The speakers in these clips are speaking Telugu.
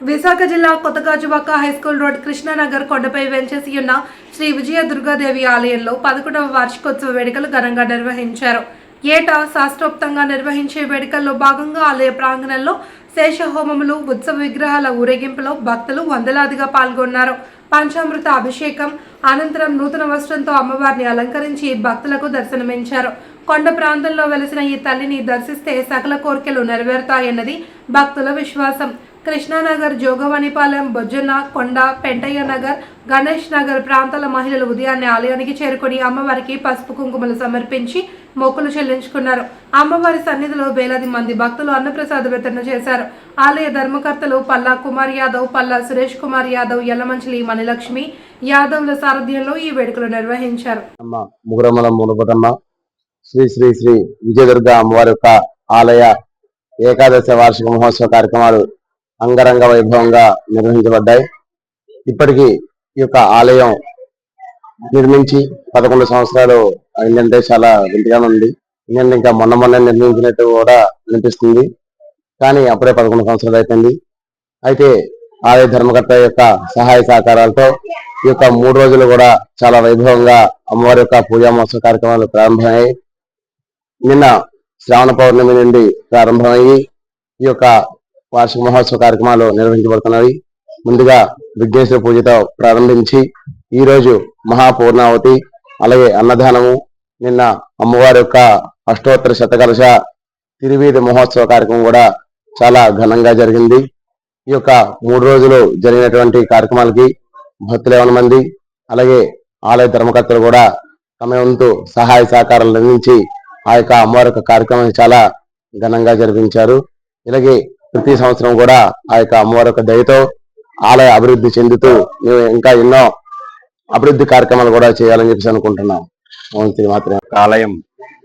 విశాఖ జిల్లా కొత్తగాజువాక హైస్కూల్ రోడ్ కృష్ణానగర్ కొండపై వెంచేసి ఉన్న శ్రీ విజయ దుర్గాదేవి ఆలయంలో 11వ వార్షికోత్సవ వేడుకలు ఘనంగా నిర్వహించారు. ఏటా శాస్త్రోక్తంగా నిర్వహించే వేడుకల్లో భాగంగా ఆలయ ప్రాంగణంలో శేషహోమములు, ఉత్సవ విగ్రహాల ఊరేగింపులో భక్తులు వందలాదిగా పాల్గొన్నారు. పంచామృత అభిషేకం అనంతరం నూతన వస్త్రంతో అమ్మవారిని అలంకరించి భక్తులకు దర్శనమించారు. కొండ ప్రాంతంలో వెలిసిన ఈ తల్లిని దర్శిస్తే సకల కోరికలు నెరవేరుతాయన్నది భక్తుల విశ్వాసం. కృష్ణానగర్, జోగవనిపాలెం, బొజ్జన్న కొండ, పెంటయ్య నగర్, గణేష్ నగర్ ప్రాంతాల మహిళలు ఉదయాన్నే ఆలయానికి చేరుకుని అమ్మవారికి పసుపు కుంకుమలు సమర్పించి మొక్కులు చెల్లించుకున్నారు. అమ్మవారి సన్నిధిలో వేలాది మంది భక్తులు అన్నప్రసాద వితరణ చేశారు. ఆలయ ధర్మకర్తలు పల్లా కుమార్ యాదవ్, పల్లా సురేష్ కుమార్ యాదవ్, యల్లమంచిలి మణిలక్ష్మి యాదవ్ల సారథ్యంలో ఈ వేడుకలు నిర్వహించారు. శ్రీ శ్రీ శ్రీ విజయదుర్గ అమ్మవారి యొక్క ఆలయ ఏకాదశ వార్షిక మహోత్సవ కార్యక్రమాలు అంగరంగ వైభవంగా నిర్వహించబడ్డాయి. ఇప్పటికీ ఈ యొక్క ఆలయం నిర్మించి 11 సంవత్సరాలు అయిందంటే చాలా వింతగా ఉంది. ఎందుకంటే ఇంకా మొన్న నిర్మించినట్టు కూడా అనిపిస్తుంది. కానీ అప్పుడే 11 సంవత్సరాలు అయిపోయింది. అయితే ఆలయ ధర్మకర్త యొక్క సహాయ సహకారాలతో ఈ యొక్క 3 రోజులు కూడా చాలా వైభవంగా అమ్మవారి యొక్క పూజా మహోత్సవ కార్యక్రమాలు ప్రారంభమయ్యాయి. నిన్న శ్రావణ పౌర్ణమి నుండి ప్రారంభమయ్యి ఈ యొక్క వార్షిక మహోత్సవ కార్యక్రమాలు నిర్వహించబడుతున్నాయి. ముందుగా విఘ్నేశ్వర పూజతో ప్రారంభించి ఈ రోజు మహాపూర్ణావతి, అలాగే అన్నదానము, నిన్న అమ్మవారి యొక్క అష్టోత్తర శతకలశ తిరువీధి మహోత్సవ కార్యక్రమం కూడా చాలా ఘనంగా జరిగింది. ఈ యొక్క 3 రోజులు జరిగినటువంటి కార్యక్రమాలకి భక్తులు 50 మంది, అలాగే ఆలయ ధర్మకర్తలు కూడా తమ వంతు సహాయ సహకారాలు అందించి ఆ యొక్క అమ్మవారి యొక్క కార్యక్రమాన్ని చాలా ఘనంగా జరిపించారు. ఇలాగే ప్రతి సంవత్సరం కూడా ఆ యొక్క అమ్మవారి యొక్క దయతో ఆలయ అభివృద్ధి చెందుతూ మేము ఇంకా ఎన్నో అభివృద్ధి కార్యక్రమాలు కూడా చేయాలని చెప్పేసి అనుకుంటున్నాం. మాత్రమే ఆలయం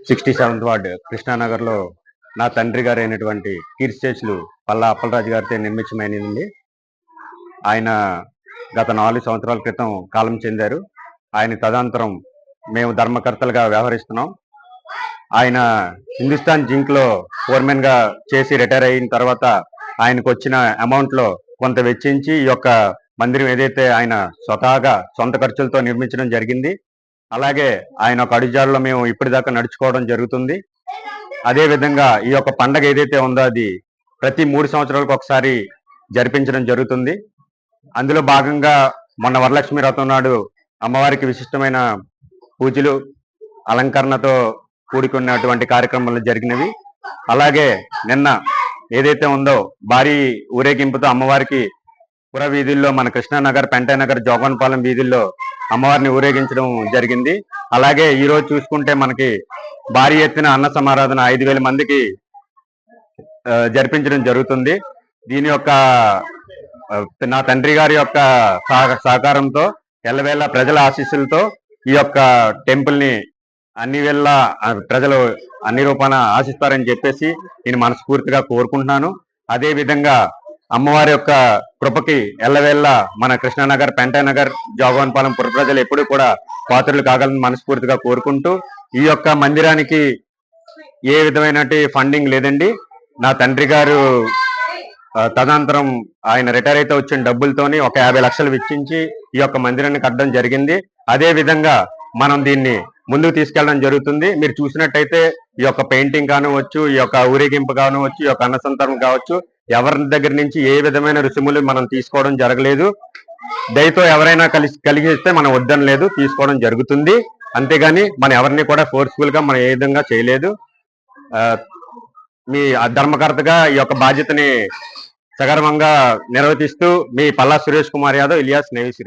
67th వార్డు కృష్ణానగర్ లో నా తండ్రి గారు అయినటువంటి కీర్తిశేషులు పల్లా అప్పలరాజు గారితో నిర్మించమైనది. ఆయన గత 4 సంవత్సరాల క్రితం కాలం చెందారు. ఆయన తదనంతరం మేము ధర్మకర్తలుగా వ్యవహరిస్తున్నాం. ఆయన హిందుస్థాన్ జింక్ లో ఫోర్మెన్ గా చేసి రిటైర్ అయిన తర్వాత ఆయనకు వచ్చిన అమౌంట్ లో కొంత వెచ్చించి ఈ యొక్క మందిరం ఏదైతే ఆయన స్వతహాగా సొంత ఖర్చులతో నిర్మించడం జరిగింది. అలాగే ఆయన ఒక అడుగుజాడలో మేము ఇప్పటిదాకా నడుచుకోవడం జరుగుతుంది. అదే విధంగా ఈ యొక్క పండగ ఏదైతే ఉందో అది ప్రతి 3 సంవత్సరాలకు ఒకసారి జరిపించడం జరుగుతుంది. అందులో భాగంగా మొన్న వరలక్ష్మి వ్రతం నాడు అమ్మవారికి విశిష్టమైన పూజలు, అలంకరణతో కూడుకున్నటువంటి కార్యక్రమాలు జరిగినవి. అలాగే నిన్న ఏదైతే ఉందో భారీ ఊరేగింపుతో అమ్మవారికి పుర వీధుల్లో మన కృష్ణానగర్, పెంటయ్య నగర్, జోగవనపాలెం వీధుల్లో అమ్మవారిని ఊరేగించడం జరిగింది. అలాగే ఈ రోజు చూసుకుంటే మనకి భారీ ఎత్తున అన్న సమారాధన 5,000 మందికి జరిపించడం జరుగుతుంది. దీని యొక్క నా తండ్రి గారి యొక్క సహకారంతో ఎల్లవేళ ప్రజల ఆశీస్సులతో ఈ యొక్క టెంపుల్ ని అన్ని వేళ ప్రజలు అన్ని రూపాన ఆశిస్తారని చెప్పేసి నేను మనస్ఫూర్తిగా కోరుకుంటున్నాను. అదే విధంగా అమ్మవారి యొక్క కృపకి ఎల్లవేళ మన కృష్ణానగర్, పెంటయ్య నగర్, జోగవనపాలెం పుర ప్రజలు ఎప్పుడు కూడా పాత్రలు కాగలని మనస్ఫూర్తిగా కోరుకుంటూ, ఈ యొక్క మందిరానికి ఏ విధమైన ఫండింగ్ లేదండి. నా తండ్రి గారు తదనంతరం ఆయన రిటైర్ అయితే వచ్చిన డబ్బులతోని ఒక 50 లక్షలు వెచ్చించి ఈ యొక్క మందిరాన్ని కట్టడం జరిగింది. అదే విధంగా మనం దీన్ని ముందుకు తీసుకెళ్ళడం జరుగుతుంది. మీరు చూసినట్టయితే ఈ యొక్క పెయింటింగ్ కానివచ్చు, ఈ యొక్క ఊరేగింపు కానివచ్చు, ఈ యొక్క అన్నసంతరం కావచ్చు, ఎవరి దగ్గర నుంచి ఏ విధమైన రుసుములు మనం తీసుకోవడం జరగలేదు. దయతో ఎవరైనా కలిగిస్తే మనం వద్దనలేదు, తీసుకోవడం జరుగుతుంది. అంతేగాని మనం ఎవరిని కూడా ఫోర్స్ఫుల్ గా మనం ఏ విధంగా చేయలేదు. మీ ధర్మకర్తగా ఈ యొక్క బాధ్యతని సగర్వంగా నిర్వర్తిస్తూ మీ పల్లా సురేష్ కుమార్ యాదవ్, ఇలియాస్ నేవి.